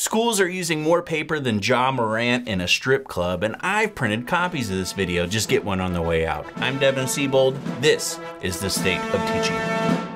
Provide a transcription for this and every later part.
Schools are using more paper than Ja Morant in a strip club, and I've printed copies of this video. Just get one on the way out. I'm Devin Siebold. This is the State of Teaching.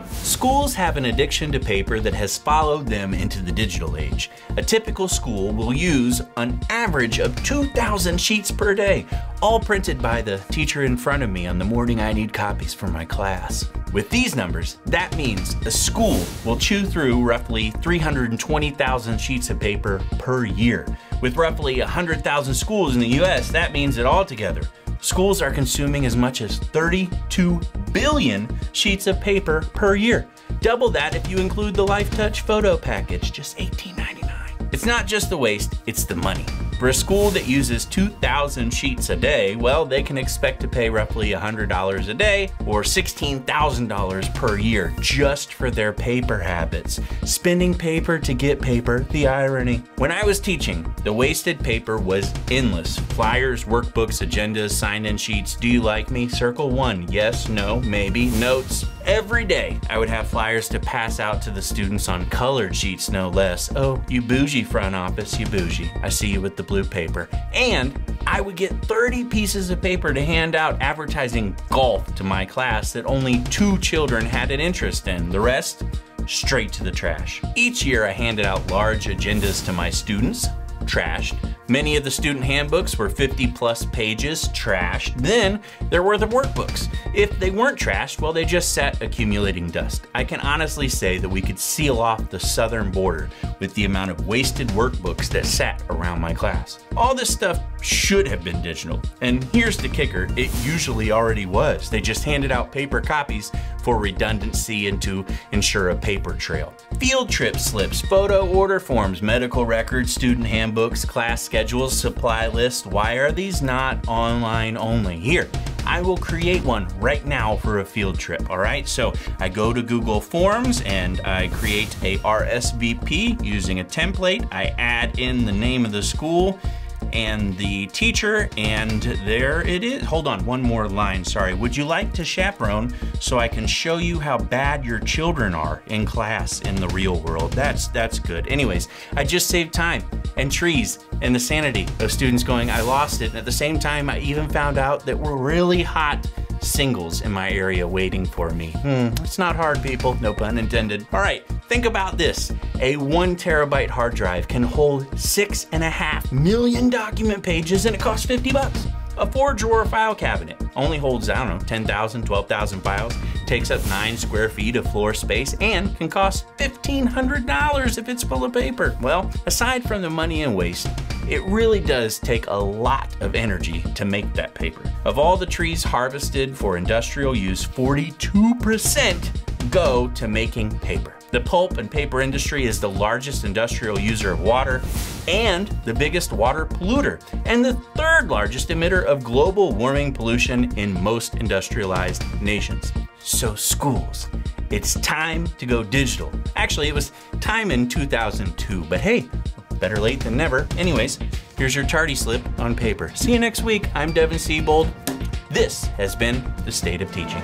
Schools have an addiction to paper that has followed them into the digital age. A typical school will use an average of 2,000 sheets per day, all printed by the teacher in front of me on the morning I need copies for my class. With these numbers, that means a school will chew through roughly 320,000 sheets of paper per year. With roughly 100,000 schools in the US, that means that altogether, schools are consuming as much as 32 billion sheets of paper per year. Double that if you include the LifeTouch photo package, just $18.99. It's not just the waste, it's the money. For a school that uses 2,000 sheets a day, well, they can expect to pay roughly $100 a day or $16,000 per year just for their paper habits. Spending paper to get paper, the irony. When I was teaching, the wasted paper was endless. Flyers, workbooks, agendas, sign-in sheets. Do you like me? Circle one. Yes, no, maybe. Notes. Every day, I would have flyers to pass out to the students on colored sheets, no less. Oh, you bougie front office, you bougie. I see you with the blue paper. And I would get 30 pieces of paper to hand out advertising golf to my class that only 2 children had an interest in. The rest, straight to the trash. Each year, I handed out large agendas to my students, trashed. Many of the student handbooks were 50+ pages, trashed. Then there were the workbooks. If they weren't trashed, well, they just sat accumulating dust. I can honestly say that we could seal off the southern border with the amount of wasted workbooks that sat around my class. All this stuff should have been digital. And here's the kicker, it usually already was. They just handed out paper copies for redundancy and to ensure a paper trail. Field trip slips, photo order forms, medical records, student handbooks, class schedules, supply lists. Why are these not online only? Here, I will create one right now for a field trip, all right? So I go to Google Forms and I create a RSVP using a template. I add in the name of the school and the teacher, and there it is. Hold on, one more line, sorry. Would you like to chaperone so I can show you how bad your children are in class in the real world? That's good. Anyways, I just saved time and trees and the sanity of students going, I lost it. And at the same time, I even found out that we're really hot singles in my area waiting for me. It's not hard, people, no pun intended. All right, think about this. A 1 terabyte hard drive can hold 6.5 million document pages and it costs 50 bucks. A 4-drawer file cabinet only holds, I don't know, 10,000, 12,000 files, takes up 9 square feet of floor space, and can cost $1,500 if it's full of paper. Well, aside from the money and waste, it really does take a lot of energy to make that paper. Of all the trees harvested for industrial use, 42% go to making paper. The pulp and paper industry is the largest industrial user of water and the biggest water polluter, and the 3rd largest emitter of global warming pollution in most industrialized nations. So schools, it's time to go digital. Actually, it was time in 2002, but hey, better late than never. Anyways, here's your tardy slip on paper. See you next week. I'm Devin Siebold. This has been the State of Teaching.